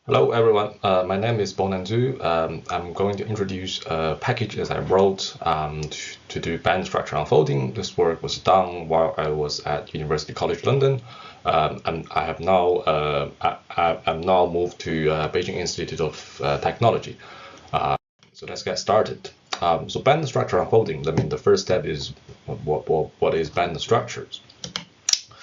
Hello everyone, my name is Bonan Zhu. I'm going to introduce a package that I wrote to do band structure unfolding. This work was done while I was at University College London, and I'm now moved to Beijing Institute of Technology. So let's get started. So band structure unfolding. I mean, the first step is what is band structures.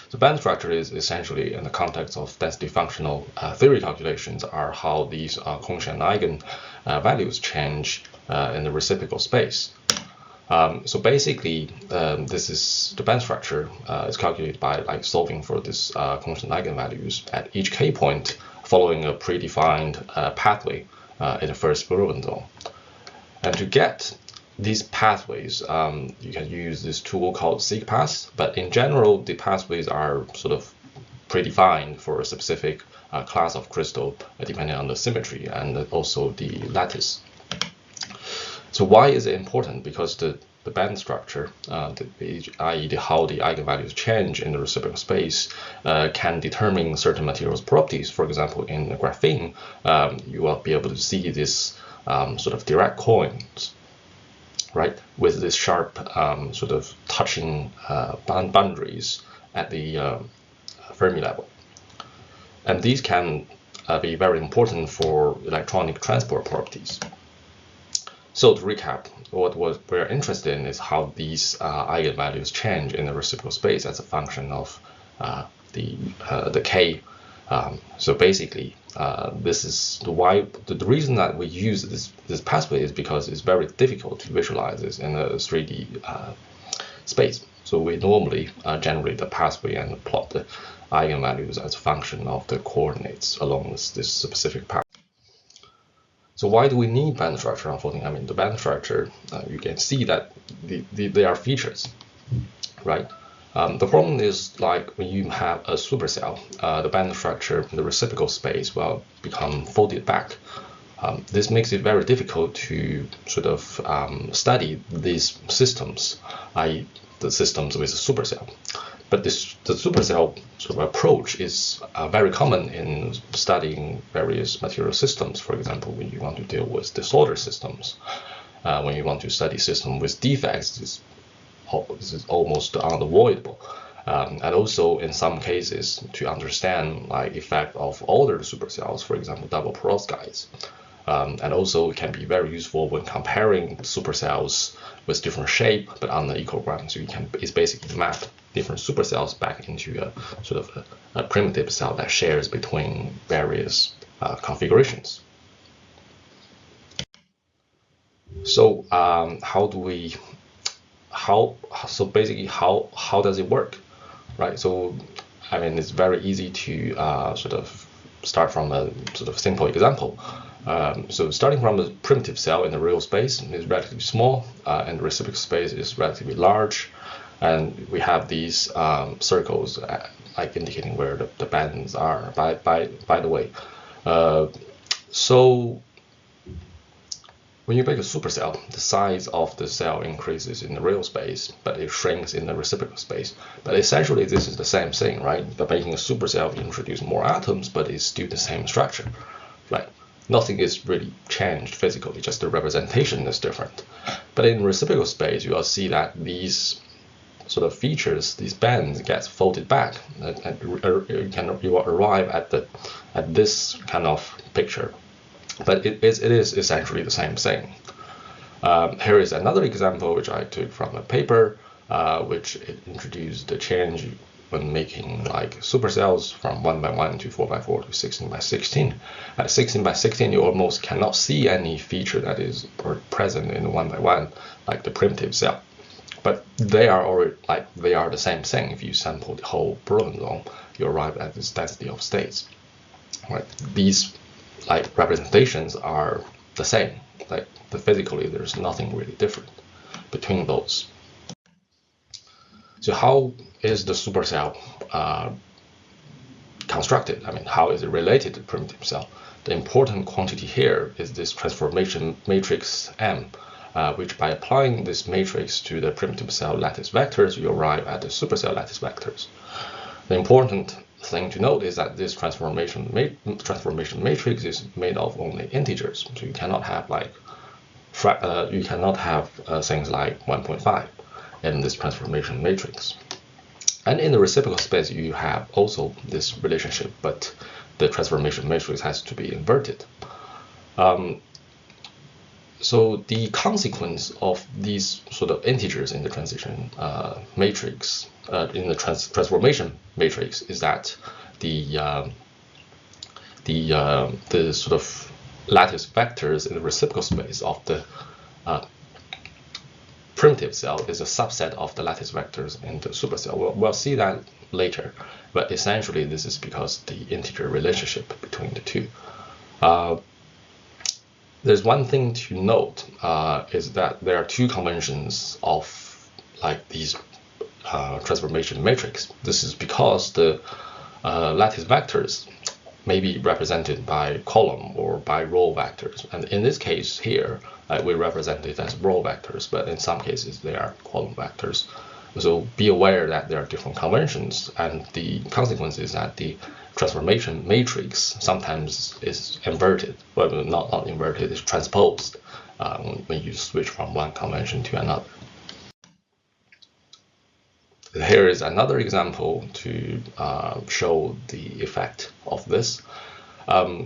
So band structure is essentially, in the context of density functional theory calculations, are how these constant eigen values change in the reciprocal space. So basically, this is the band structure is calculated by solving for this constant eigenvalues at each k point, following a predefined pathway in the first Brillouin zone. And to get these pathways, you can use this tool called seqpath, but in general, the pathways are sort of predefined for a specific class of crystal, depending on the symmetry and also the lattice. So why is it important? Because the band structure, i.e. how the eigenvalues change in the reciprocal space, can determine certain materials' properties. For example, in graphene, you will be able to see this sort of direct coins, right, with this sharp sort of touching boundaries at the Fermi level. And these can be very important for electronic transport properties. So to recap, what we're interested in is how these eigenvalues change in the reciprocal space as a function of the k. So basically, this is the reason that we use this pathway is because it's very difficult to visualize this in a 3D space. So we normally generate the pathway and plot the eigenvalues as a function of the coordinates along this specific path. So why do we need band structure unfolding? I mean, the band structure, you can see that they are features, right? The problem is, like, when you have a supercell, the band structure in the reciprocal space will become folded back. This makes it very difficult to sort of study these systems, i.e. the systems with a supercell. But the supercell sort of approach is very common in studying various material systems. For example, when you want to deal with disorder systems, when you want to study systems with defects, this is almost unavoidable. And also, in some cases, to understand like effect of older supercells, for example, double perovskites. And also, it can be very useful when comparing supercells with different shape, but on the equal So it's basically map different supercells back into a sort of a primitive cell that shares between various configurations. So how does it work, right? So I mean, it's very easy to sort of start from a sort of simple example. So starting from a primitive cell in the real space is relatively small, and the reciprocal space is relatively large, and we have these circles like indicating where the bands are. By the way, so when you make a supercell, the size of the cell increases in the real space, but it shrinks in the reciprocal space. But essentially, this is the same thing, right? By making a supercell, you introduce more atoms, but it's still the same structure, right? Nothing is really changed physically, just the representation is different. But in reciprocal space, you will see that these sort of features, these bands, get folded back, and you will arrive at this kind of picture. But it is essentially the same thing. Here is another example which I took from a paper, which introduced the change when making like supercells from 1x1 to 4x4 to 16x16. At 16x16, you almost cannot see any feature that is present in 1x1, like the primitive cell. But they are the same thing. If you sample the whole Brillouin zone, you arrive at this density of states. Right? These like representations are the same. Like physically, there's nothing really different between those. So how is the supercell constructed? I mean, how is it related to the primitive cell? The important quantity here is this transformation matrix M, which by applying this matrix to the primitive cell lattice vectors, you arrive at the supercell lattice vectors. The important thing to note is that this transformation matrix is made of only integers, so you cannot have like things like 1.5 in this transformation matrix. And in the reciprocal space, you have also this relationship, but the transformation matrix has to be inverted. So the consequence of these sort of integers in the transition matrix, in the transformation matrix, is that the sort of lattice vectors in the reciprocal space of the primitive cell is a subset of the lattice vectors in the supercell. We'll see that later, but essentially this is because the integer relationship between the two. There's one thing to note, is that there are two conventions of like these transformation matrix. This is because the lattice vectors may be represented by column or by row vectors, and in this case here we represent it as row vectors, but in some cases they are column vectors. So be aware that there are different conventions, and the consequence is that the transformation matrix sometimes is inverted, well, not inverted, it's transposed when you switch from one convention to another. Here is another example to show the effect of this.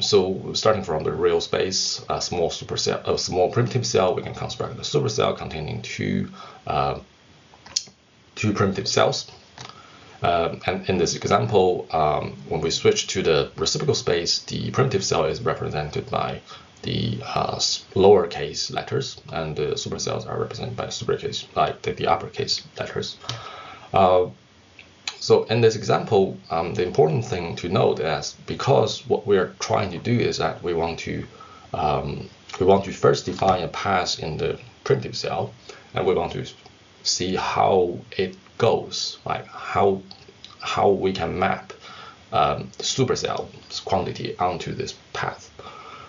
So starting from the real space, a small primitive cell, we can construct a supercell containing two primitive cells. And in this example, when we switch to the reciprocal space, the primitive cell is represented by the lowercase letters, and the supercells are represented by the uppercase letters. So in this example, the important thing to note is because what we are trying to do is that we want to first define a path in the primitive cell, and we want to see how it goes, like how we can map the supercell's quantity onto this path.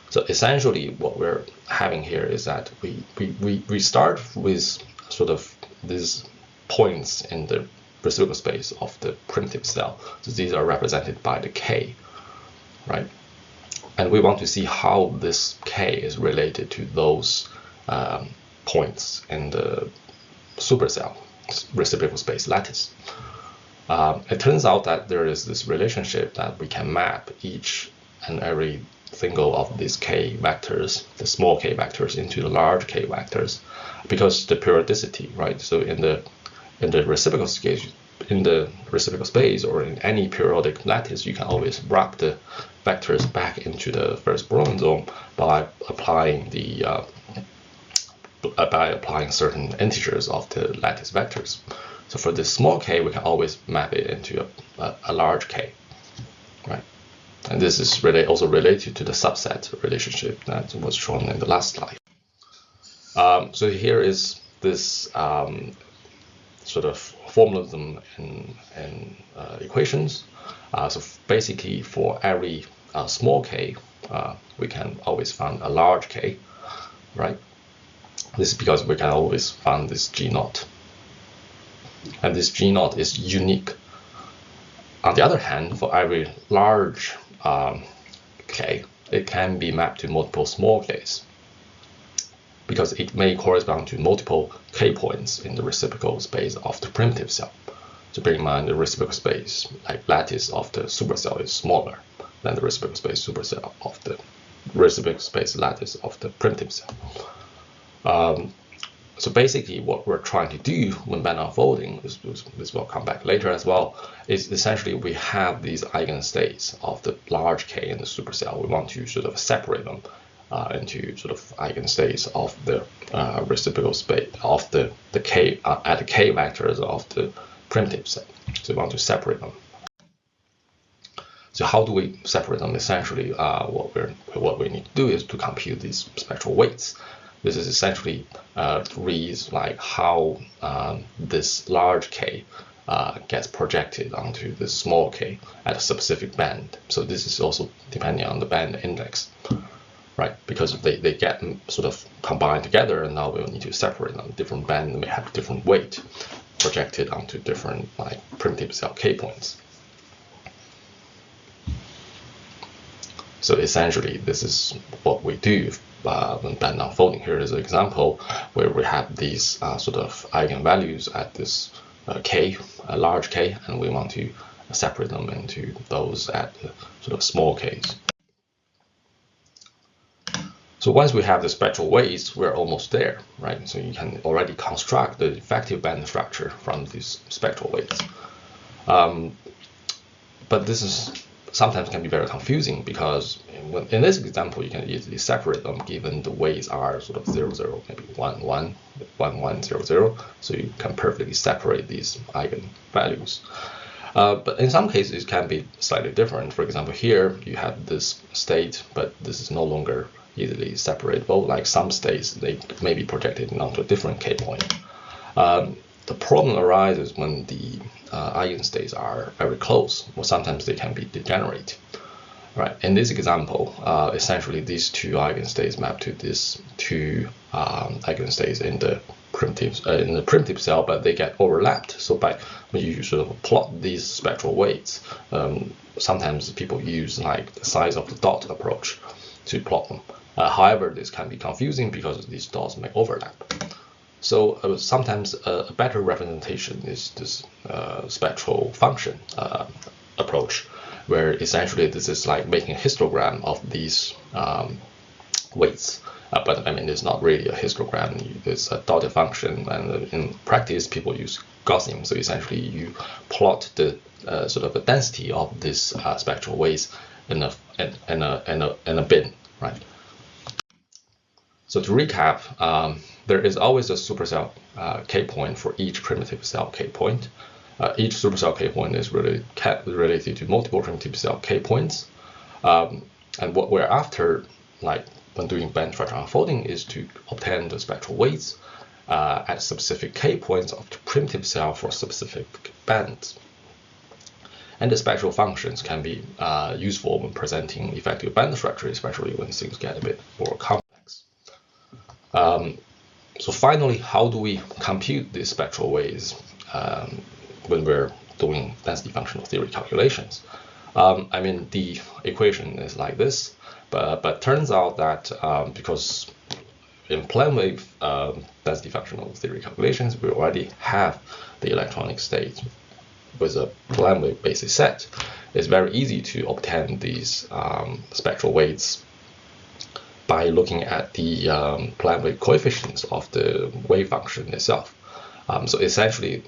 So essentially, what we're having here is that we start with sort of these points in the reciprocal space of the primitive cell. So these are represented by the K, right? And we want to see how this K is related to those points in the supercell reciprocal space lattice. It turns out that there is this relationship that we can map each and every single of these K vectors, the small K vectors, into the large K vectors, because the periodicity, right? So in the reciprocal space, or in any periodic lattice, you can always wrap the vectors back into the first Brillouin zone by applying certain integers of the lattice vectors. So for this small K, we can always map it into a large K, right? And this is also related to the subset relationship that was shown in the last slide. So here is this sort of formalism in equations. So basically, for every small K, we can always find a large K, right? This is because we can always find this G0. And this G0 is unique. On the other hand, for every large K, it can be mapped to multiple small Ks, because it may correspond to multiple K points in the reciprocal space of the primitive cell. So bear in mind, the reciprocal space, like lattice of the supercell, is smaller than the reciprocal space supercell of the reciprocal space lattice of the primitive cell. So basically, what we're trying to do when band unfolding, this will come back later as well, is essentially we have these eigenstates of the large K in the supercell. We want to sort of separate them into sort of eigenstates of the reciprocal space of the K at the K vectors of the primitive set. So we want to separate them. So how do we separate them? Essentially, what we need to do is to compute these spectral weights. This is essentially reads like how this large K gets projected onto this small K at a specific band. So this is also depending on the band index, right? Because they get sort of combined together, and now we'll need to separate them. Different band may have different weight projected onto different like primitive cell K points. So essentially, this is what we do when band unfolding. Here is an example where we have these sort of eigenvalues at this k, a large k, and we want to separate them into those at sort of small k's. So once we have the spectral weights, we're almost there, right? So you can already construct the effective band structure from these spectral weights. But this is sometimes can be very confusing because in this example, you can easily separate them given the weights are sort of 0, 0, maybe 1, 1, 1, 1, 0, 0. So you can perfectly separate these eigenvalues. But in some cases, it can be slightly different. For example, here you have this state, but this is no longer easily separable. Like some states, they may be projected onto a different k point. The problem arises when the eigenstates are very close, or sometimes they can be degenerate. Right. In this example, essentially these two eigenstates map to these two eigenstates in the primitive cell, but they get overlapped. So when you sort of plot these spectral weights, sometimes people use like the size of the dot approach to plot them. However, this can be confusing because these dots may overlap. So sometimes a better representation is this spectral function approach, where essentially this is like making a histogram of these weights. But I mean, it's not really a histogram. It's a dotted function, and in practice, people use Gaussian. So essentially, you plot the sort of the density of this spectral weights in a bin, right? So to recap, there is always a supercell k point for each primitive cell k point. Each supercell k point is related to multiple primitive cell k points. And what we're after, like when doing band structure unfolding, is to obtain the spectral weights at specific k points of the primitive cell for specific bands. And the spectral functions can be useful when presenting effective band structure, especially when things get a bit more complex. So finally, how do we compute these spectral weights when we're doing density functional theory calculations? I mean, the equation is like this, but turns out that because in plane wave density functional theory calculations, we already have the electronic state with a plane wave basis set. It's very easy to obtain these spectral weights by looking at the plane wave coefficients of the wave function itself. So essentially,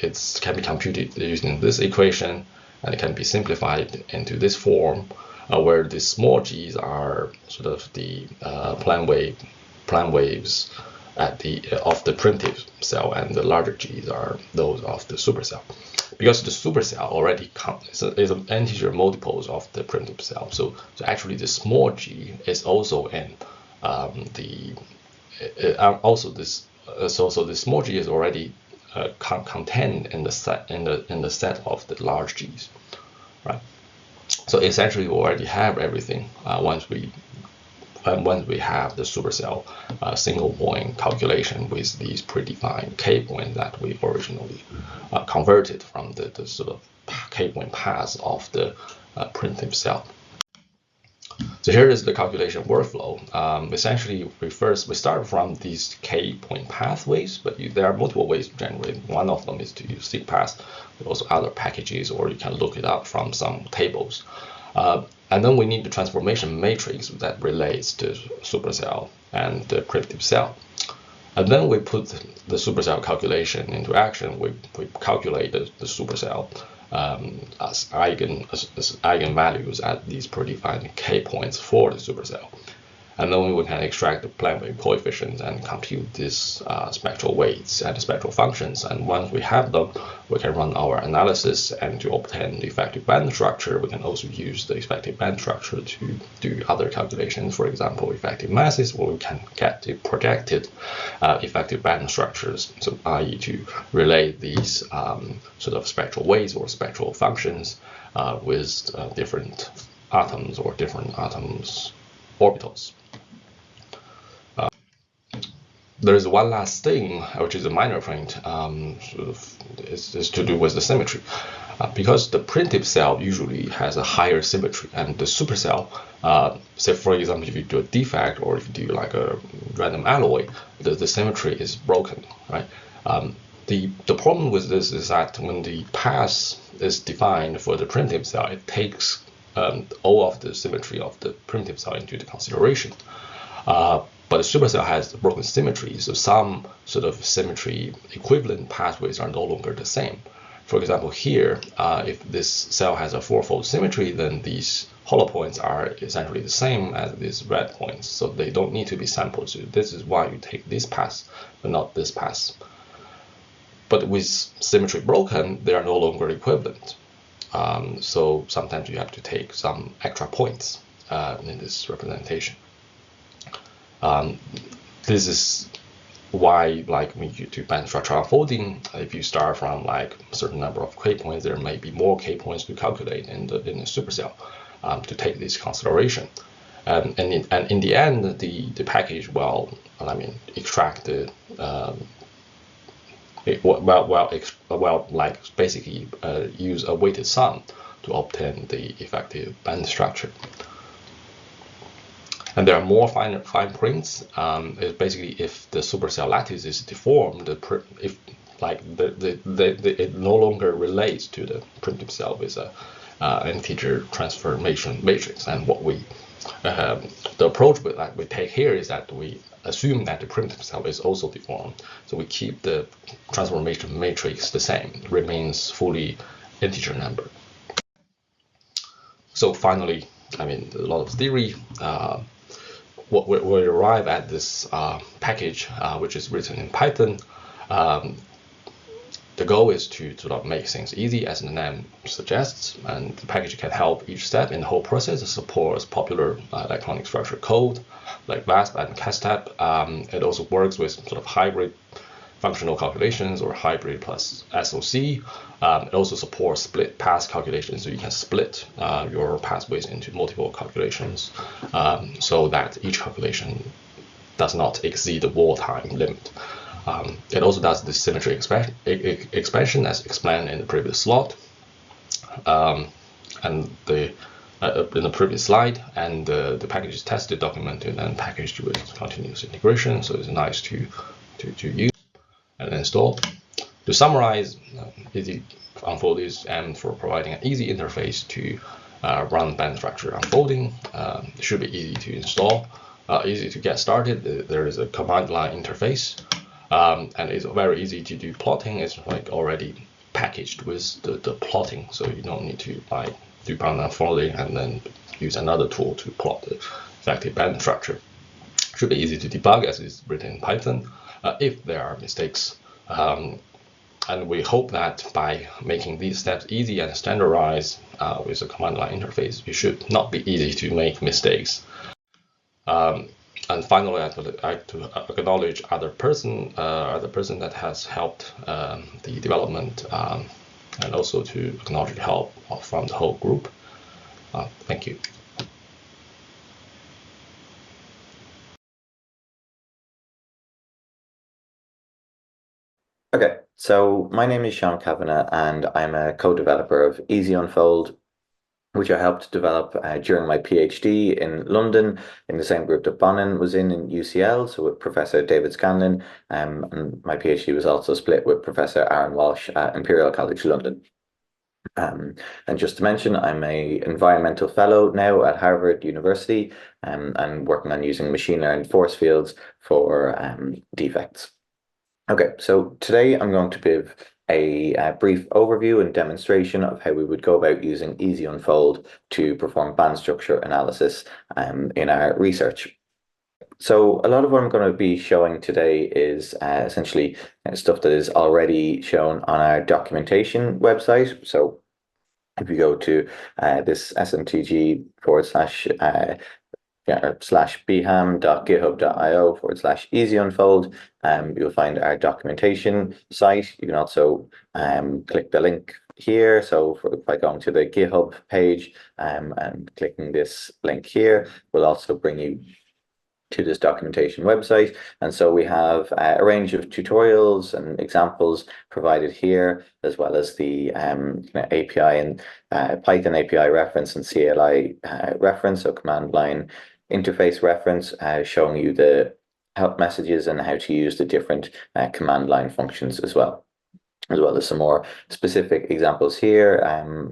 it can be computed using this equation, and it can be simplified into this form, where the small g's are sort of the plane waves at of the primitive cell, and the larger g's are those of the supercell. Because the supercell already is an integer multiples of the primitive cell, so actually the small g is also in so the small g is already contained in the set of the large g's, right? So essentially, we already have everything once we have the supercell single point calculation with these predefined k points that we originally converted from the sort of k point paths of the primitive cell. So here is the calculation workflow. Essentially, we start from these k point pathways, but there are multiple ways to generate. One of them is to use seqpath, but also other packages, or you can look it up from some tables. And then we need the transformation matrix that relates to supercell and the primitive cell. And then we put the supercell calculation into action. We calculate the supercell as eigenvalues at these predefined k points for the supercell. And then we can extract the plane wave coefficients and compute these spectral weights and spectral functions. And once we have them, we can run our analysis, and to obtain the effective band structure, we can also use the effective band structure to do other calculations. For example, effective masses, where we can get the projected effective band structures, so i.e. to relate these sort of spectral weights or spectral functions with different atoms or different atoms orbitals. There is one last thing, which is a minor point, is to do with the symmetry. because the primitive cell usually has a higher symmetry, and the supercell, say for example, if you do a defect or if you do like a random alloy, the symmetry is broken, right? The problem with this is that when the path is defined for the primitive cell, it takes all of the symmetry of the primitive cell into the consideration. But the supercell has broken symmetry, so some sort of symmetry equivalent pathways are no longer the same. For example, here, if this cell has a fourfold symmetry, then these hollow points are essentially the same as these red points, so they don't need to be sampled. So this is why you take this path, but not this path. But with symmetry broken, they are no longer equivalent. So sometimes you have to take some extra points in this representation. This is why, like when you do band structure unfolding, if you start from like a certain number of K points, there may be more K points to calculate in the supercell to take this consideration. And in the end, the package will, extract the basically use a weighted sum to obtain the effective band structure. And there are more fine prints. It's basically if the supercell lattice is deformed, if like it no longer relates to the primitive cell with a integer transformation matrix. And what we the approach that we take here is that we assume that the primitive cell is also deformed. So we keep the transformation matrix the same, it remains fully integer number. So finally, a lot of theory. What we arrive at this package, which is written in Python. The goal is to sort of make things easy, as the name suggests, and the package can help each step in the whole process. It supports popular electronic structure code like VASP and CASTAP. It also works with sort of hybrid functional calculations or hybrid plus SOC. It also supports split path calculations, so you can split your pathways into multiple calculations so that each calculation does not exceed the wall time limit. It also does the symmetry expansion as explained in the previous slot, and in the previous slide, and the package is tested, documented, and packaged with continuous integration, so it's nice to use and install. To summarize, EasyUnfold is aimed for providing an easy interface to run band structure unfolding. It should be easy to install, easy to get started. There is a command line interface. And it's very easy to do plotting. It's like already packaged with the plotting, so you don't need to do band unfolding and then use another tool to plot the effective band structure. Should be easy to debug as it's written in Python if there are mistakes. And we hope that by making these steps easy and standardized with a command line interface, it should not be easy to make mistakes. And finally, I'd like to acknowledge other person that has helped the development, and also to acknowledge help from the whole group. Thank you. Okay, so my name is Sean Kavanagh, and I'm a co-developer of EasyUnfold, which I helped develop during my PhD in London, in the same group that Bonin was in UCL, so with Professor David Scanlon, and my PhD was also split with Professor Aaron Walsh at Imperial College London. And just to mention, I'm an environmental fellow now at Harvard University, and working on using machine learned force fields for defects. Okay, so today I'm going to give a brief overview and demonstration of how we would go about using EasyUnfold to perform band structure analysis in our research. So a lot of what I'm going to be showing today is essentially stuff that is already shown on our documentation website. So if you go to this smtg /bham.github.io/EasyUnfold, you'll find our documentation site. You can also click the link here. So by going to the GitHub page and clicking this link here, will also bring you to this documentation website. And so we have a range of tutorials and examples provided here, as well as the API and Python API reference and CLI reference, so command line interface reference, showing you the help messages and how to use the different command line functions as well as some more specific examples here,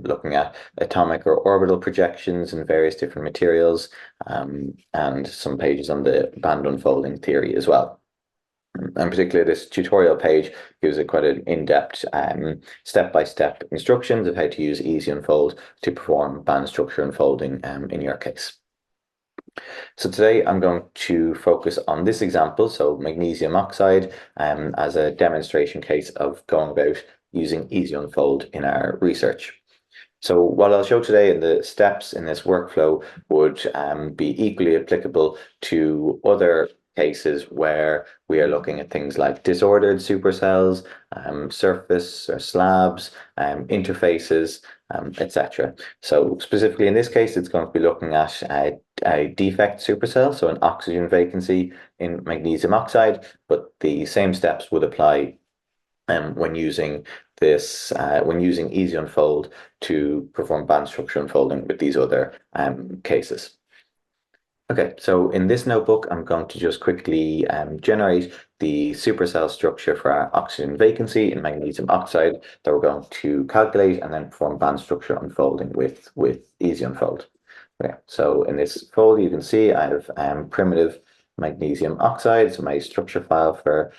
looking at atomic or orbital projections and various different materials, and some pages on the band unfolding theory as well. And particularly this tutorial page gives a quite an in-depth step-by-step instructions of how to use EasyUnfold to perform band structure unfolding in your case. So today I'm going to focus on this example, so magnesium oxide, as a demonstration case of going about using EasyUnfold in our research. So what I'll show today in the steps in this workflow would be equally applicable to other cases where we are looking at things like disordered supercells, surface or slabs, interfaces, etc. So specifically in this case, it's going to be looking at a defect supercell, so an oxygen vacancy in magnesium oxide, but the same steps would apply when using this, when using EasyUnfold to perform band structure unfolding with these other cases. Okay, so in this notebook, I'm going to just quickly generate the supercell structure for our oxygen vacancy in magnesium oxide that we're going to calculate and then perform band structure unfolding with EasyUnfold. Okay, so in this folder, you can see I have primitive magnesium oxide, so my structure file for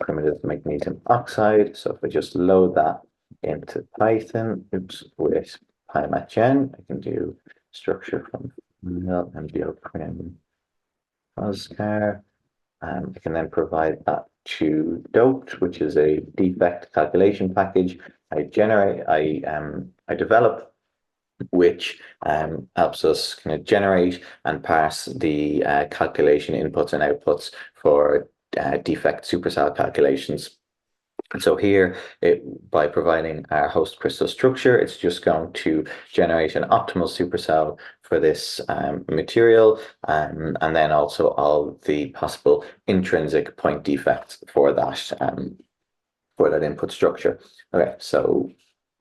primitive magnesium oxide. So if I just load that into Python, with PyMatGen, I can do structure from MDO prim Oscar. I can then provide that to doped, which is a defect calculation package I develop, which helps us kind of generate and parse the calculation inputs and outputs for defect supercell calculations. And so here, by providing our host crystal structure, it's just going to generate an optimal supercell for this material, and then also all the possible intrinsic point defects for that input structure. Okay, so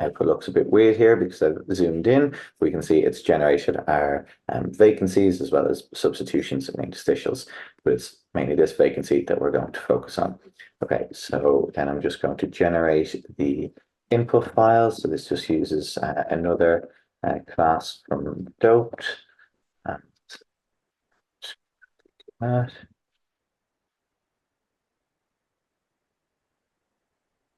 output looks a bit weird here because I've zoomed in. We can see it's generated our vacancies as well as substitutions and interstitials, but it's mainly this vacancy that we're going to focus on. Okay, so then I'm just going to generate the input file. So this just uses another class from doped.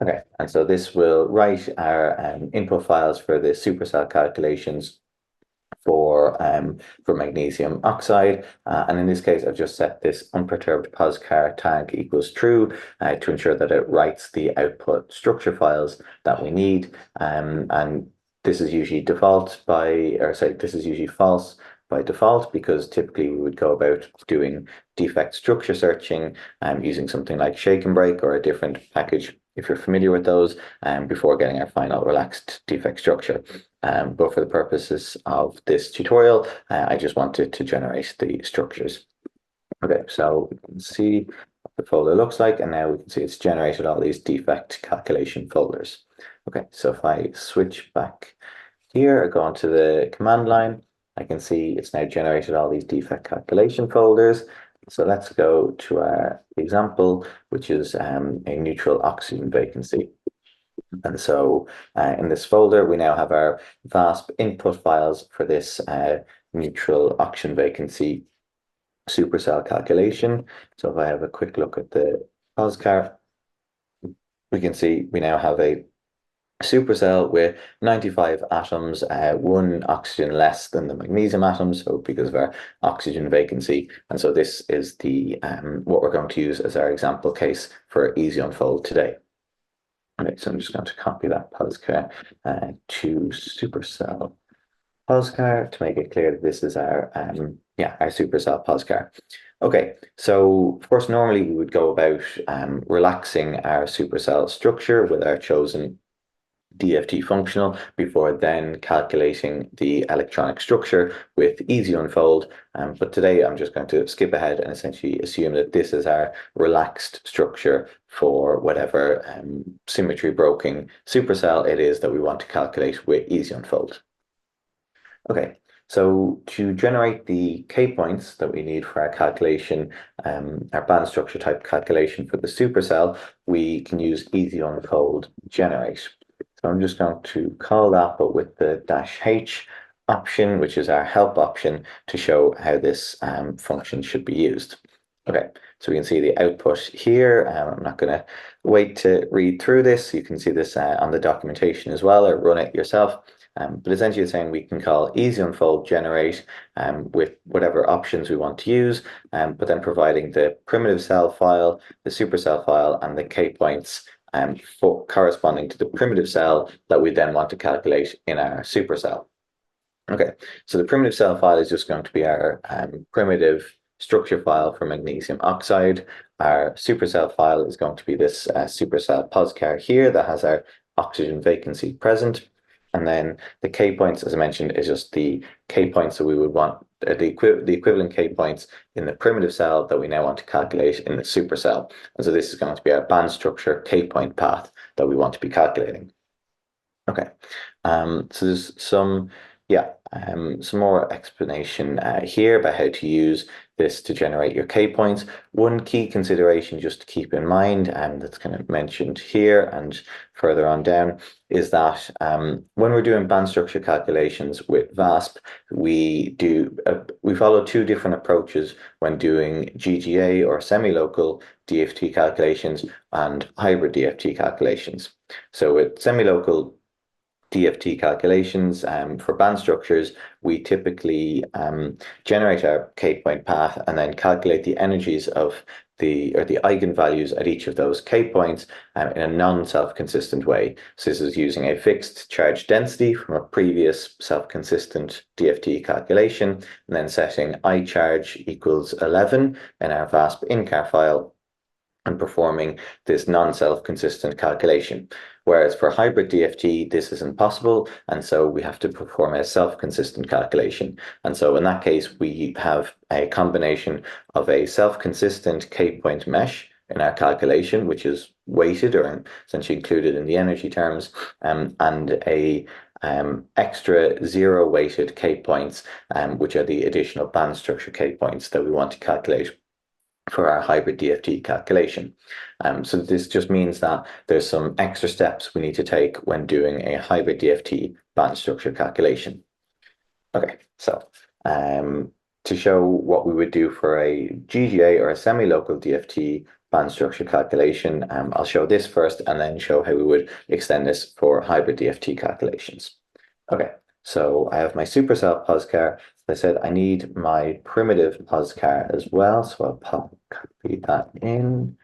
Okay, and so this will write our input files for the supercell calculations for magnesium oxide, and in this case I've just set this unperturbed poschar tag equals true to ensure that it writes the output structure files that we need, and this is usually false by default, because typically we would go about doing defect structure searching using something like shake and break or a different package, if you're familiar with those, before getting our final relaxed defect structure. But for the purposes of this tutorial, I just wanted to generate the structures. Okay, so we can see what the folder looks like, and now we can see it's generated all these defect calculation folders. Okay, so if I switch back here, I go onto the command line, I can see it's now generated all these defect calculation folders. So let's go to our example, which is a neutral oxygen vacancy. And so in this folder, we now have our VASP input files for this neutral oxygen vacancy supercell calculation. So if I have a quick look at the poschar, we can see we now have a supercell with 95 atoms, one oxygen less than the magnesium atoms, so because of our oxygen vacancy. And so this is the what we're going to use as our example case for EasyUnfold today. Okay, so I'm just going to copy that poschar to supercell poschar to make it clear that this is our supercell poschar. Okay, so of course normally we would go about relaxing our supercell structure with our chosen DFT functional before then calculating the electronic structure with EasyUnfold. But today I'm just going to skip ahead and essentially assume that this is our relaxed structure for whatever symmetry broken supercell it is that we want to calculate with EasyUnfold. Okay, so to generate the K points that we need for our calculation, our band structure type calculation for the supercell, we can use EasyUnfold generate. So I'm just going to call that, but with the -h option, which is our help option, to show how this function should be used. Okay, so we can see the output here. I'm not going to wait to read through this. You can see this on the documentation as well, or run it yourself. But essentially it's saying we can call EasyUnfold generate with whatever options we want to use, but then providing the primitive cell file, the supercell file, and the K points for corresponding to the primitive cell that we then want to calculate in our supercell. Okay, so the primitive cell file is just going to be our primitive structure file for magnesium oxide. Our supercell file is going to be this supercell POSCAR here that has our oxygen vacancy present. And then the K points, as I mentioned, is just the K points that we would want, the equivalent K points in the primitive cell that we now want to calculate in the supercell. And so this is going to be our band structure K point path that we want to be calculating. Okay, so there's some more explanation here about how to use this to generate your K points. One key consideration just to keep in mind, and that's kind of mentioned here and further on down, is that when we're doing band structure calculations with VASP, we follow two different approaches when doing GGA or semi-local DFT calculations and hybrid DFT calculations. So with semi-local DFT calculations for band structures, we typically generate our K point path and then calculate the energies of the eigenvalues at each of those K points in a non-self-consistent way. So this is using a fixed charge density from a previous self-consistent DFT calculation, and then setting I charge equals 11 in our VASP in-car file and performing this non-self-consistent calculation. Whereas for hybrid DFT, this isn't possible, and so we have to perform a self-consistent calculation. And so in that case, we have a combination of a self-consistent K-point mesh in our calculation, which is weighted or essentially included in the energy terms, and a extra zero-weighted K points, which are the additional band structure K points that we want to calculate for our hybrid DFT calculation. So this just means that there's some extra steps we need to take when doing a hybrid DFT band structure calculation. Okay, so to show what we would do for a GGA or a semi-local DFT band structure calculation, I'll show this first and then show how we would extend this for hybrid DFT calculations. Okay, so I have my supercell POSCAR. I said I need my primitive POSCAR as well, so I'll copy that in.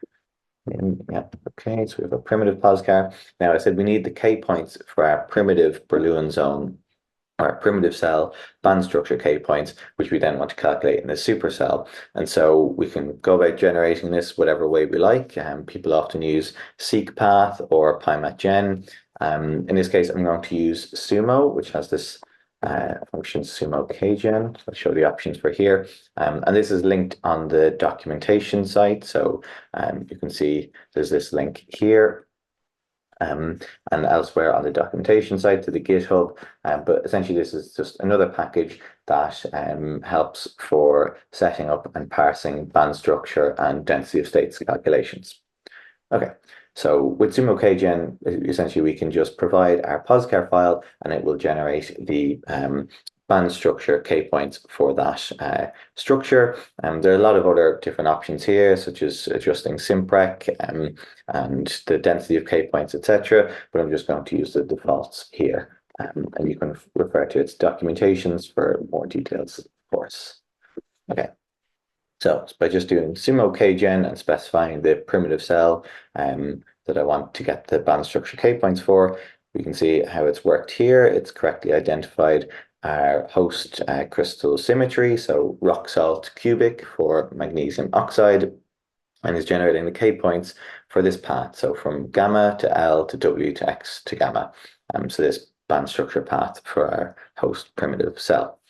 Yeah, okay, so we have a primitive POSCAR. Now I said we need the K points for our primitive Brillouin zone, our primitive cell band structure K points, which we then want to calculate in the supercell. And so we can go about generating this whatever way we like. People often use seekpath or PyMatGen. In this case, I'm going to use Sumo, which has this function sumo kgen. I'll show the options for here. And this is linked on the documentation site. So you can see there's this link here and elsewhere on the documentation site to the GitHub. But essentially, this is just another package that helps for setting up and parsing band structure and density of states calculations. Okay, so with Sumo Kgen, essentially we can just provide our POSCAR file and it will generate the band structure K points for that structure. There are a lot of other different options here, such as adjusting Simprec and the density of K points, etc. But I'm just going to use the defaults here, and you can refer to its documentations for more details, of course. Okay. So by just doing sumo kgen and specifying the primitive cell that I want to get the band structure K points for, we can see how it's worked here. It's correctly identified our host crystal symmetry, so rock salt cubic for magnesium oxide, and is generating the K points for this path. So from gamma to L to W to X to gamma. So this band structure path for our host primitive cell.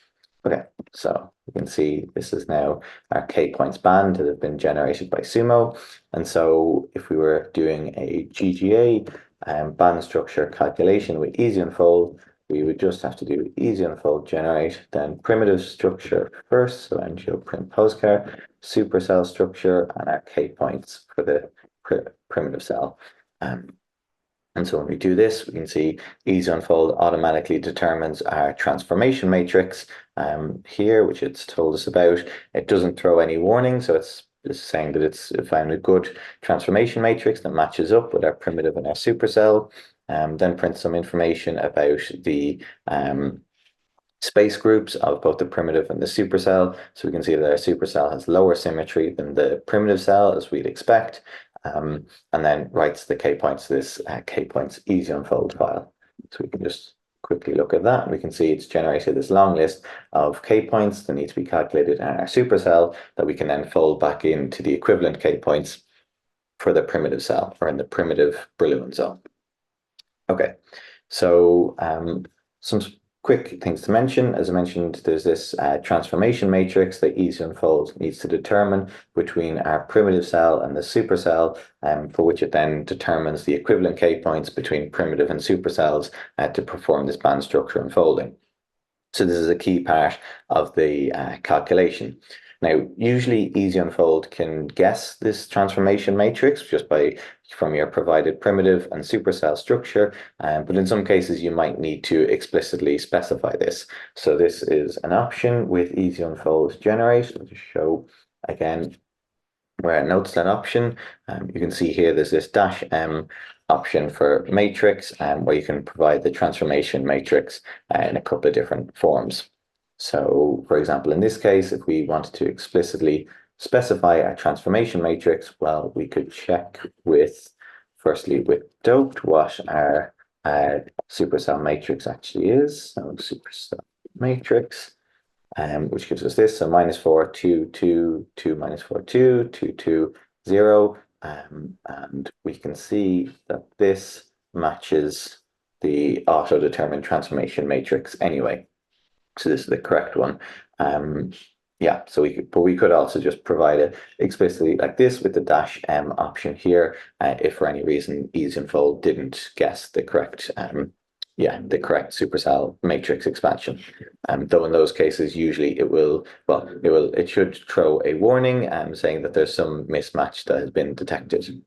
Okay, so you can see this is now our K points band that have been generated by Sumo. And so if we were doing a GGA band structure calculation with EasyUnfold, we would just have to do EasyUnfold generate, then primitive structure first, so NGO print postcard, supercell structure, and our K points for the primitive cell. And so when we do this, we can see EasyUnfold automatically determines our transformation matrix here, which it's told us about. It doesn't throw any warning, so it's just saying that it's found a good transformation matrix that matches up with our primitive and our supercell. Then print some information about the space groups of both the primitive and the supercell. So we can see that our supercell has lower symmetry than the primitive cell, as we'd expect. And then writes the K points to this K points EasyUnfold file. So we can just quickly look at that. We can see it's generated this long list of K points that need to be calculated in our supercell that we can then fold back into the equivalent K points for the primitive cell, or in the primitive Brillouin zone. Okay, so some quick things to mention. As I mentioned, there's this transformation matrix that EasyUnfold needs to determine between our primitive cell and the supercell, for which it then determines the equivalent K points between primitive and supercells to perform this band structure unfolding. So this is a key part of the calculation. Now, usually EasyUnfold can guess this transformation matrix just from your provided primitive and supercell structure, but in some cases you might need to explicitly specify this. So this is an option with EasyUnfold generate. I'll just show again where it notes that option. You can see here there's this -m option for matrix, where you can provide the transformation matrix in a couple of different forms. So, for example, in this case, if we wanted to explicitly specify our transformation matrix, well, we could check firstly with doped what our supercell matrix actually is. So supercell matrix, which gives us this, so -4, 2, 2, 2, -4, 2, 2, 2, 0. And we can see that this matches the auto-determined transformation matrix anyway. So this is the correct one. Yeah, so we could also just provide it explicitly like this with the -m option here, if for any reason EasyUnfold didn't guess the correct supercell matrix expansion. Though in those cases, usually it should throw a warning saying that there's some mismatch that has been detected.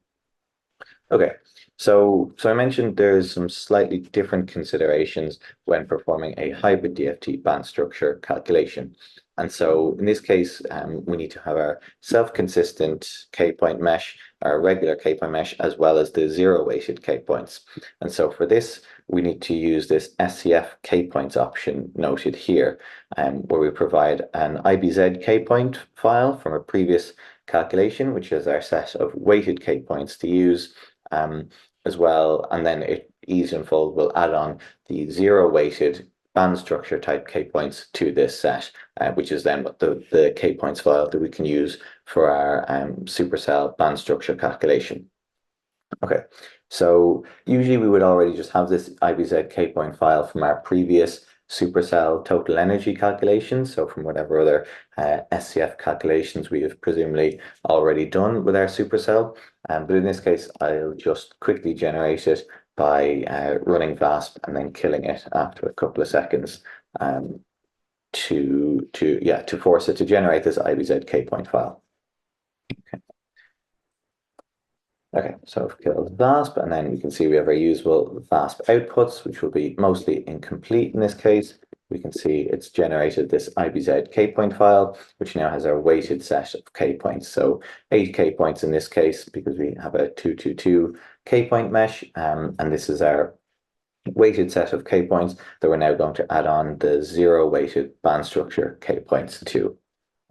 Okay, so I mentioned there's some slightly different considerations when performing a hybrid DFT band structure calculation. And so in this case, we need to have our self-consistent K-point mesh, our regular K-point mesh, as well as the zero-weighted K-points. And so for this, we need to use this SCF K-points option noted here, where we provide an IBZ K-point file from a previous calculation, which is our set of weighted K-points to use, as well, and then EasyUnfold will add on the zero-weighted band structure type K points to this set, which is then what the K points file that we can use for our supercell band structure calculation. Okay, so usually we would already just have this IBZ K point file from our previous supercell total energy calculations, so from whatever other SCF calculations we have presumably already done with our supercell. But in this case, I'll just quickly generate it by running VASP and then killing it after a couple of seconds to force it to generate this IBZ K point file. Okay, so I've killed VASP, and then we can see we have our usable VASP outputs, which will be mostly incomplete in this case. We can see it's generated this IBZ K point file, which now has our weighted set of K points. So 8 K points in this case, because we have a 222 K point mesh, and this is our weighted set of K points that we're now going to add on the zero weighted band structure K points to.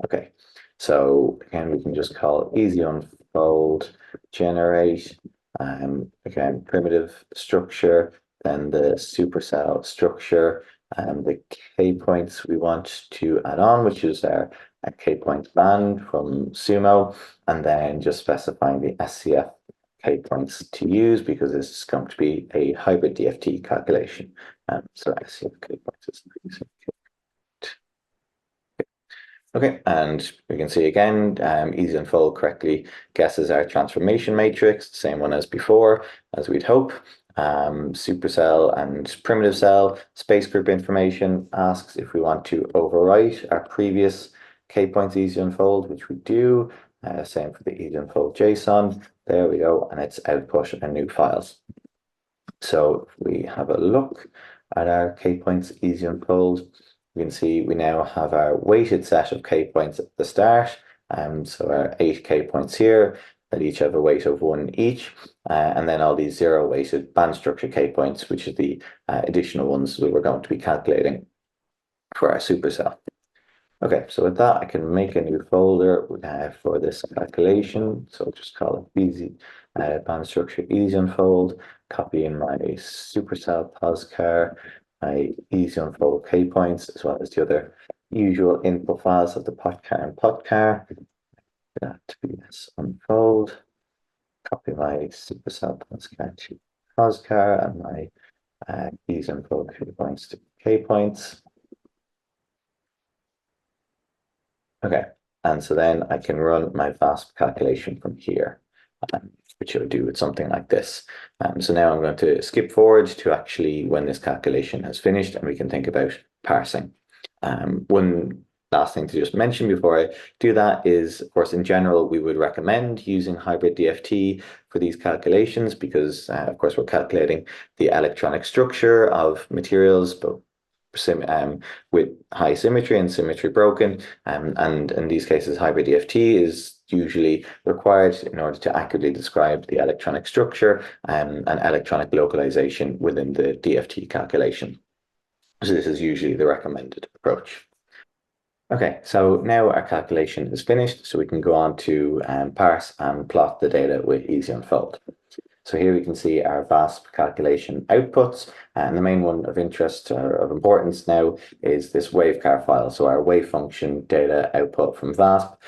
Okay, so again, we can just call EasyUnfold generate, again, primitive structure, then the supercell structure, and the K points we want to add on, which is our K point band from Sumo, and then just specifying the SCF K points to use because this is going to be a hybrid DFT calculation. So SCF K points is okay, and we can see again, EasyUnfold correctly guesses our transformation matrix, same one as before, as we'd hope. Supercell and primitive cell space group information asks if we want to overwrite our previous K points EasyUnfold, which we do. Same for the EasyUnfold JSON. There we go, and it's output a new files. So if we have a look at our K points EasyUnfold, we can see we now have our weighted set of K points at the start. So our 8 K points here that each have a weight of 1 each, and then all these 0 weighted band structure K points, which is the additional ones that we're going to be calculating for our supercell. Okay, so with that, I can make a new folder for this calculation. So I'll just call it easy band structure EasyUnfold, copy in my supercell poscar, my EasyUnfold K points, as well as the other usual input files of the potcar and potcar. That to be this unfold, copy my supercell poscar to poscar and my EasyUnfold K points to K points. Okay, and so then I can run my VASP calculation from here, which I would do with something like this. So now I'm going to skip forward to actually when this calculation has finished, and we can think about parsing. One last thing to just mention before I do that is, of course, in general, we would recommend using hybrid DFT for these calculations because, of course, we're calculating the electronic structure of materials, but with high symmetry and symmetry broken, and in these cases hybrid DFT is usually required in order to accurately describe the electronic structure and electronic localization within the DFT calculation. So this is usually the recommended approach. Okay, so now our calculation is finished, so we can go on to parse and plot the data with EasyUnfold. So here we can see our VASP calculation outputs, and the main one of interest or of importance now is this wavecar file. So our wave function data output from VASP,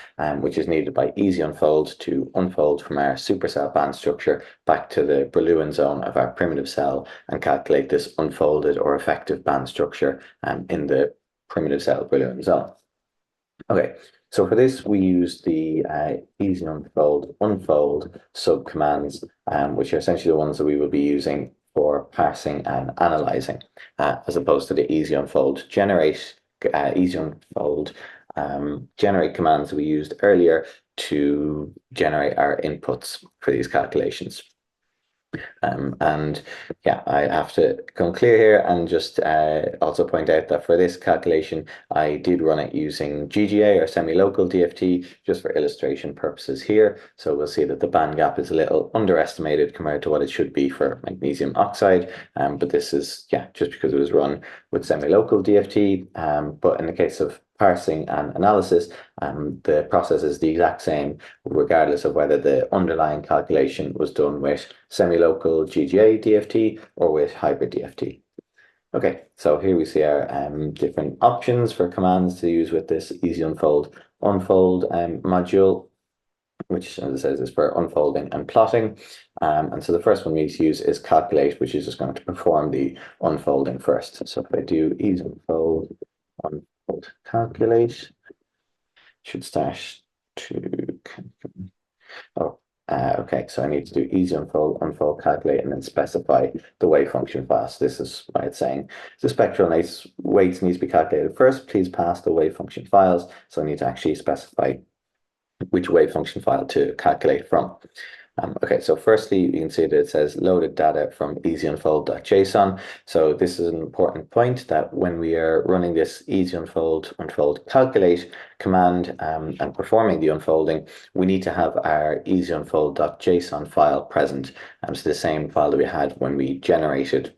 which is needed by EasyUnfold to unfold from our supercell band structure back to the Brillouin zone of our primitive cell and calculate this unfolded or effective band structure in the primitive cell Brillouin zone. Okay, so for this, we use the EasyUnfold unfold subcommands, which are essentially the ones that we will be using for parsing and analyzing, as opposed to the EasyUnfold generate generate commands we used earlier to generate our inputs for these calculations. And yeah, I have to come clear here and just also point out that for this calculation, I did run it using GGA or semi-local DFT just for illustration purposes here. So we'll see that the band gap is a little underestimated compared to what it should be for magnesium oxide. But this is, yeah, just because it was run with semi-local DFT. But in the case of parsing and analysis, the process is the exact same, regardless of whether the underlying calculation was done with semi-local GGA DFT or with hybrid DFT. Okay, so here we see our different options for commands to use with this EasyUnfold unfold module, which, as it says, is for unfolding and plotting. And so the first one we need to use is calculate, which is just going to perform the unfolding first. So if I do EasyUnfold unfold calculate, should start to, okay, so I need to do EasyUnfold unfold calculate and then specify the wave function file. So this is why it's saying the spectral weights needs to be calculated first. Please pass the wave function files. So I need to actually specify which wave function file to calculate from. Okay, so firstly, you can see that it says loaded data from EasyUnfold.json. So this is an important point that when we are running this EasyUnfold unfold calculate command and performing the unfolding, we need to have our EasyUnfold.json file present. So the same file that we had when we generated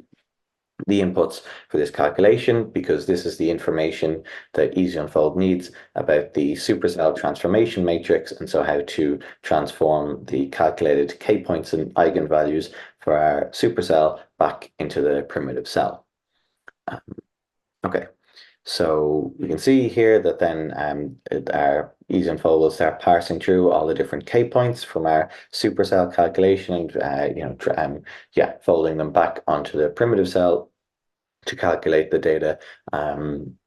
the inputs for this calculation, because this is the information that EasyUnfold needs about the supercell transformation matrix, and so how to transform the calculated K points and eigenvalues for our supercell back into the primitive cell. Okay, So you can see here that then our EasyUnfold will start parsing through all the different K points from our supercell calculation and folding them back onto the primitive cell to calculate the data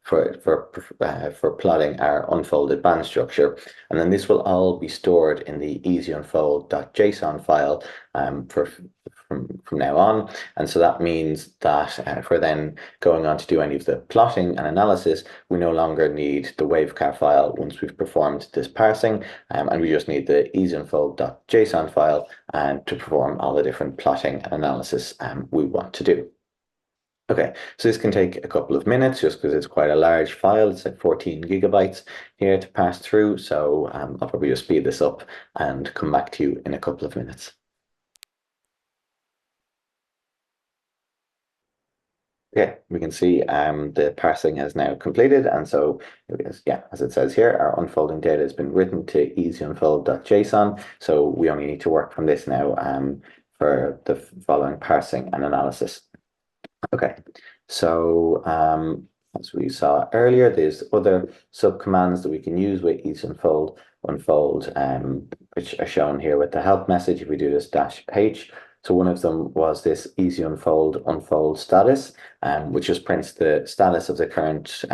for plotting our unfolded band structure. And then this will all be stored in the EasyUnfold.json file from now on. And so that means that if we're then going on to do any of the plotting and analysis, we no longer need the wavecar file once we've performed this parsing, and we just need the EasyUnfold.json file to perform all the different plotting and analysis we want to do. Okay, so this can take a couple of minutes just because it's quite a large file. It's like 14 gigabytes here to pass through. So I'll probably just speed this up and come back to you in a couple of minutes. Okay, we can see the parsing has now completed. And so, as it says here, our unfolding data has been written to easyunfold.json. So we only need to work from this now for the following parsing and analysis. Okay, so as we saw earlier, there's other subcommands that we can use with EasyUnfold, which are shown here with the help message. If we do this -h, so one of them was this EasyUnfold unfold status, which just prints the status of the current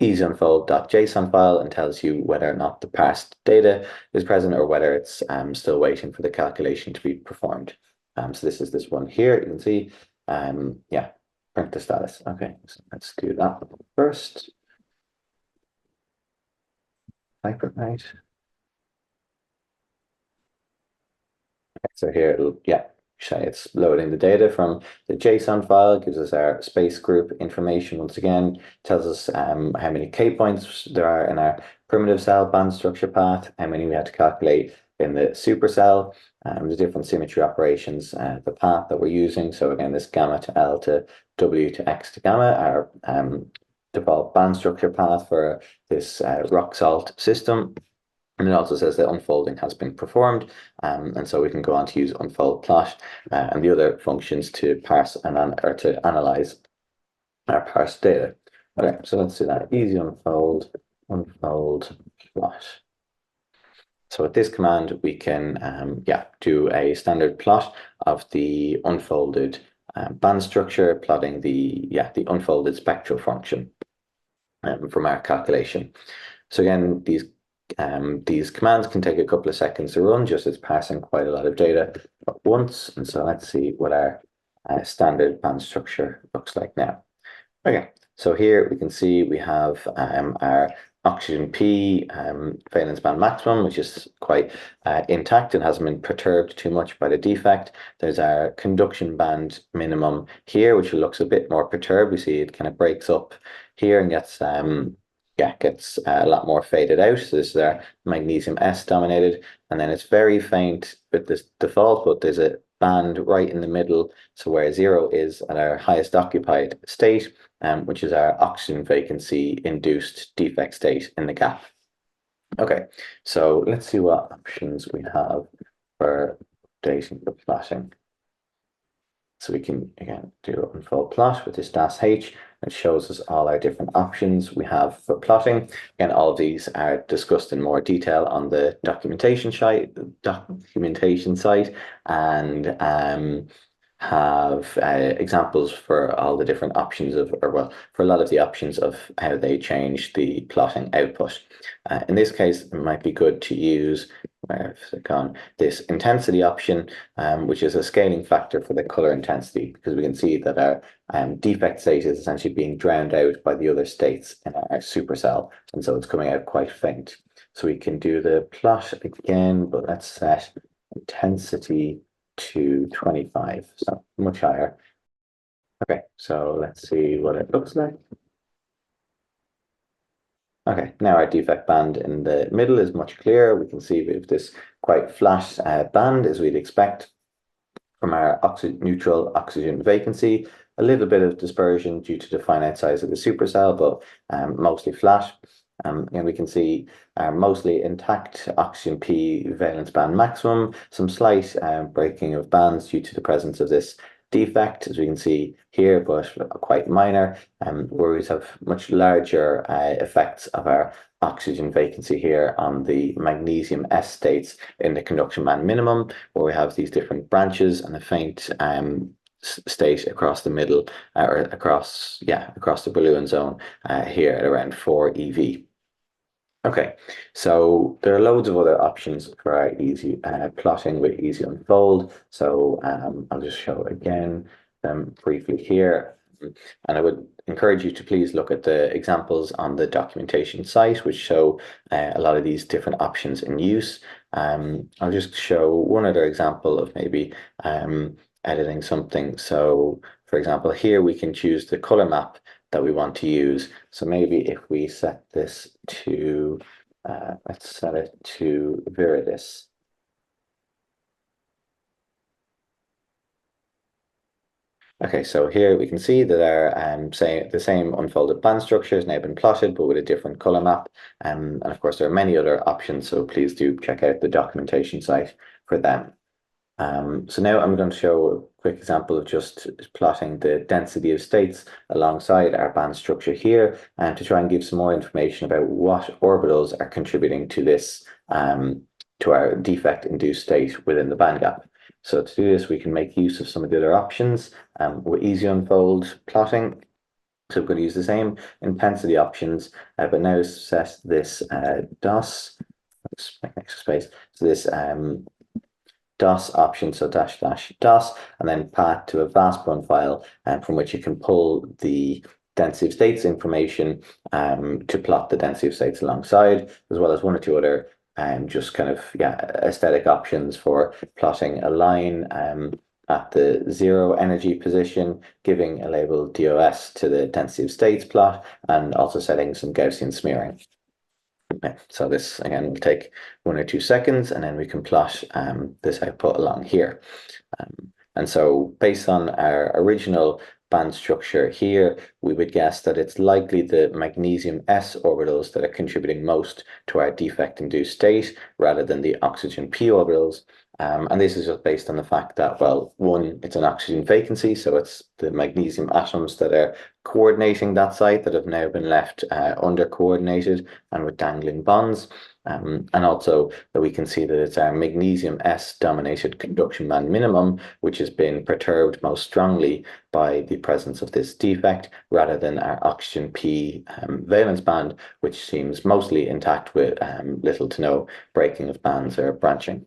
EasyUnfold.json file and tells you whether or not the parsed data is present or whether it's still waiting for the calculation to be performed. So this is this one here. You can see, print the status. Okay, so let's do that first. Type it right. Okay, so here it'll, it's loading the data from the JSON file, gives us our space group information once again, tells us how many K points there are in our primitive cell band structure path, how many we had to calculate in the supercell, the different symmetry operations, the path that we're using. So again, this gamma to L to W to X to gamma, our default band structure path for this rock salt system. And it also says that unfolding has been performed, and so we can go on to use unfold plot and the other functions to parse or to analyze our parsed data. Okay, so let's do that. EasyUnfold unfold plot. So with this command, we can do a standard plot of the unfolded band structure, plotting the unfolded spectral function from our calculation. So again, these commands can take a couple of seconds to run, just as parsing quite a lot of data at once. And so let's see what our standard band structure looks like now. Okay, so here we can see we have our oxygen P valence band maximum, which is quite intact and hasn't been perturbed too much by the defect. There's our conduction band minimum here, which looks a bit more perturbed. We see it kind of breaks up here and gets a lot more faded out. So this is our magnesium S dominated, and then it's very faint with this default, but there's a band right in the middle, so where 0 is at our highest occupied state, which is our oxygen vacancy induced defect state in the gap. Okay, so let's see what options we have for updating the plotting. So we can, again, do unfold plot with this -h. It shows us all our different options we have for plotting. Again, all of these are discussed in more detail on the documentation site, and have examples for all the different options for a lot of the options of how they change the plotting output. In this case, it might be good to use this intensity option, which is a scaling factor for the color intensity, because we can see that our defect state is essentially being drowned out by the other states in our supercell, and so it's coming out quite faint. So we can do the plot again, but let's set intensity to 25, so much higher. Okay, so let's see what it looks like. Okay, now our defect band in the middle is much clearer. We can see we have this quite flat band, as we'd expect from our neutral oxygen vacancy. A little bit of dispersion due to the finite size of the supercell, but mostly flat. And we can see mostly intact oxygen P valence band maximum, some slight breaking of bands due to the presence of this defect, as we can see here, but quite minor, where we have much larger effects of our oxygen vacancy here on the magnesium S states in the conduction band minimum, where we have these different branches and a faint state across the middle, or across the Brillouin zone here at around 4 eV. Okay, so there are loads of other options for our easy plotting with EasyUnfold. So I'll just show again briefly here. And I would encourage you to please look at the examples on the documentation site, which show a lot of these different options in use. I'll just show one other example of maybe editing something. So for example, here we can choose the color map that we want to use. So maybe if we set this to, let's set it to Viridis. Okay, so here we can see that our the same unfolded band structure has now been plotted, but with a different color map. And of course, there are many other options, so please do check out the documentation site for them. So now I'm going to show a quick example of just plotting the density of states alongside our band structure here, and to try and give some more information about what orbitals are contributing to this, to our defect-induced state within the band gap. So to do this, we can make use of some of the other options with EasyUnfold plotting. So we're going to use the same intensity options, but now set this DOS, let's make an extra space, so this DOS option, so --DOS, and then path to a VASPRun file from which you can pull the density of states information to plot the density of states alongside, as well as one or two other just kind of aesthetic options for plotting a line at the 0 energy position, giving a label DOS to the density of states plot, and also setting some Gaussian smearing. Okay, so this again will take 1 or 2 seconds, and then we can plot this output along here. And so based on our original band structure here, we would guess that it's likely the magnesium S orbitals that are contributing most to our defect-induced state rather than the oxygen P orbitals. And this is just based on the fact that, well, one, it's an oxygen vacancy, so it's the magnesium atoms that are coordinating that site that have now been left under-coordinated and with dangling bonds. And also that we can see that it's our magnesium S dominated conduction band minimum, which has been perturbed most strongly by the presence of this defect, rather than our oxygen P valence band, which seems mostly intact with little to no breaking of bands or branching.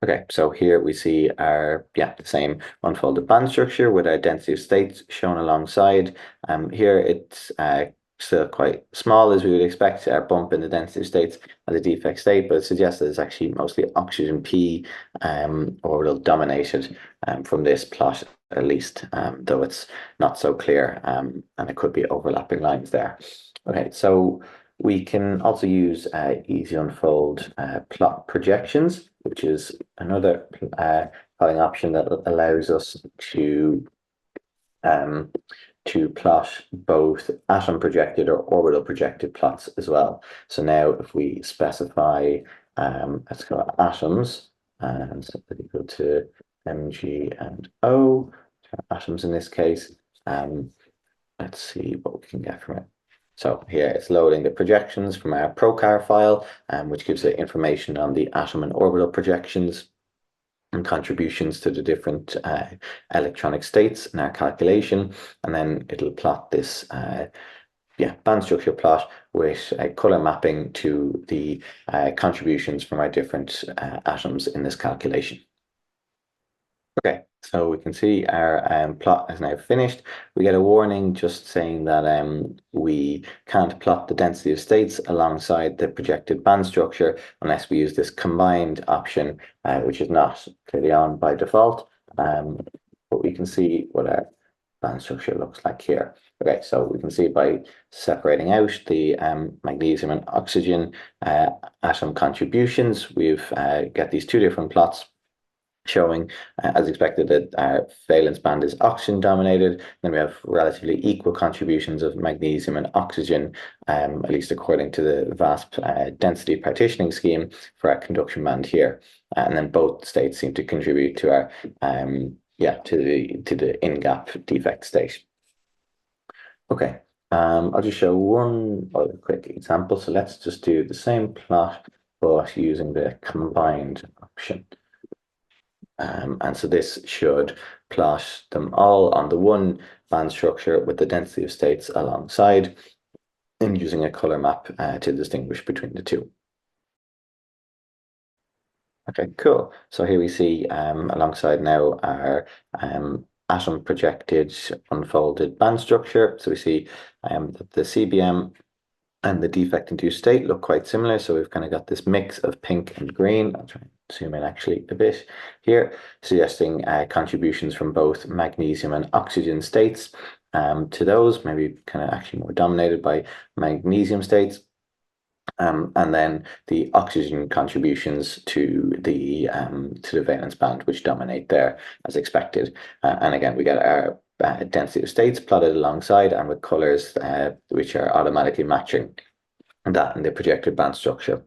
Okay, so here we see our, the same unfolded band structure with our density of states shown alongside. Here it's still quite small, as we would expect, our bump in the density of states as a defect state, but it suggests that it's actually mostly oxygen P orbital dominated from this plot, at least, though it's not so clear, and it could be overlapping lines there. Okay, so we can also use EasyUnfold plot projections, which is another plotting option that allows us to plot both atom projected or orbital projected plots as well. So now if we specify, let's go atoms, and so equal to Mg and O, atoms in this case, let's see what we can get from it. So here it's loading the projections from our procar file, which gives it information on the atom and orbital projections and contributions to the different electronic states in our calculation. And then it'll plot this band structure plot with a color mapping to the contributions from our different atoms in this calculation. Okay, so we can see our plot is now finished. We get a warning just saying that we can't plot the density of states alongside the projected band structure unless we use this combined option, which is not clearly on by default. But we can see what our band structure looks like here. Okay, so we can see by separating out the magnesium and oxygen atom contributions, we've got these two different plots. showing, as expected, that our valence band is oxygen dominated. Then we have relatively equal contributions of magnesium and oxygen, at least according to the VASP density partitioning scheme for our conduction band here. And then both states seem to contribute to our to the in-gap defect state. Okay, I'll just show one other quick example. So let's just do the same plot, but using the combined option. And so this should plot them all on the one band structure with the density of states alongside, and using a color map to distinguish between the two. Okay, cool. So here we see alongside now our atom projected unfolded band structure. So we see that the CBM and the defect induced state look quite similar. So we've kind of got this mix of pink and green. I'll try and zoom in actually a bit here, suggesting contributions from both magnesium and oxygen states to those, maybe kind of actually more dominated by magnesium states. And then the oxygen contributions to the valence band, which dominate there as expected. And again, we get our density of states plotted alongside and with colors which are automatically matching that in the projected band structure.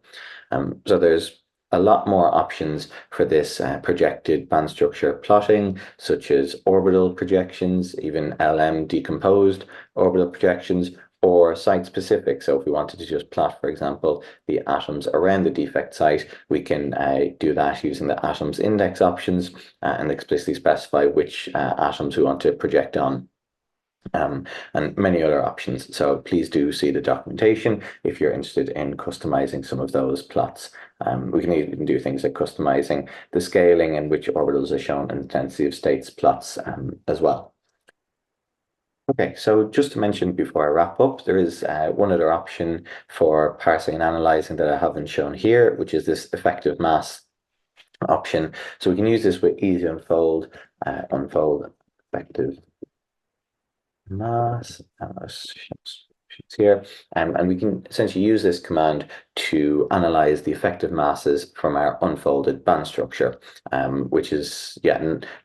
So there's a lot more options for this projected band structure plotting, such as orbital projections, even LM decomposed orbital projections, or site specific. So if we wanted to just plot, for example, the atoms around the defect site, we can do that using the atoms index options and explicitly specify which atoms we want to project on. And many other options. So please do see the documentation if you're interested in customizing some of those plots. We can even do things like customizing the scaling and which orbitals are shown in the density of states plots as well. Okay, so just to mention before I wrap up, there is one other option for parsing and analyzing that I haven't shown here, which is this effective mass option. So we can use this with EasyUnfold, unfold effective mass here, and we can essentially use this command to analyze the effective masses from our unfolded band structure, which is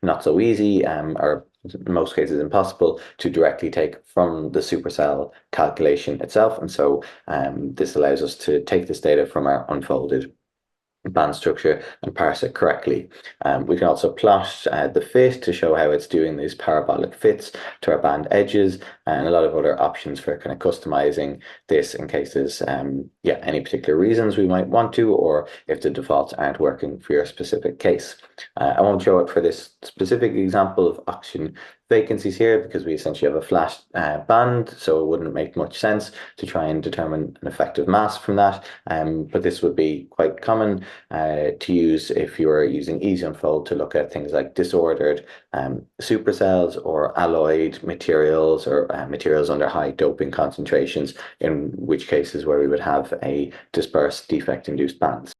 not so easy, or in most cases impossible to directly take from the supercell calculation itself. And so this allows us to take this data from our unfolded band structure and parse it correctly. We can also plot the fit to show how it's doing these parabolic fits to our band edges, and a lot of other options for kind of customizing this in cases any particular reasons we might want to, or if the defaults aren't working for your specific case. I won't show it for this specific example of oxygen vacancies here because we essentially have a flat band, so it wouldn't make much sense to try and determine an effective mass from that. But this would be quite common to use if you were using EasyUnfold to look at things like disordered supercells or alloyed materials or materials under high doping concentrations, in which cases where we would have a dispersed defect-induced bands.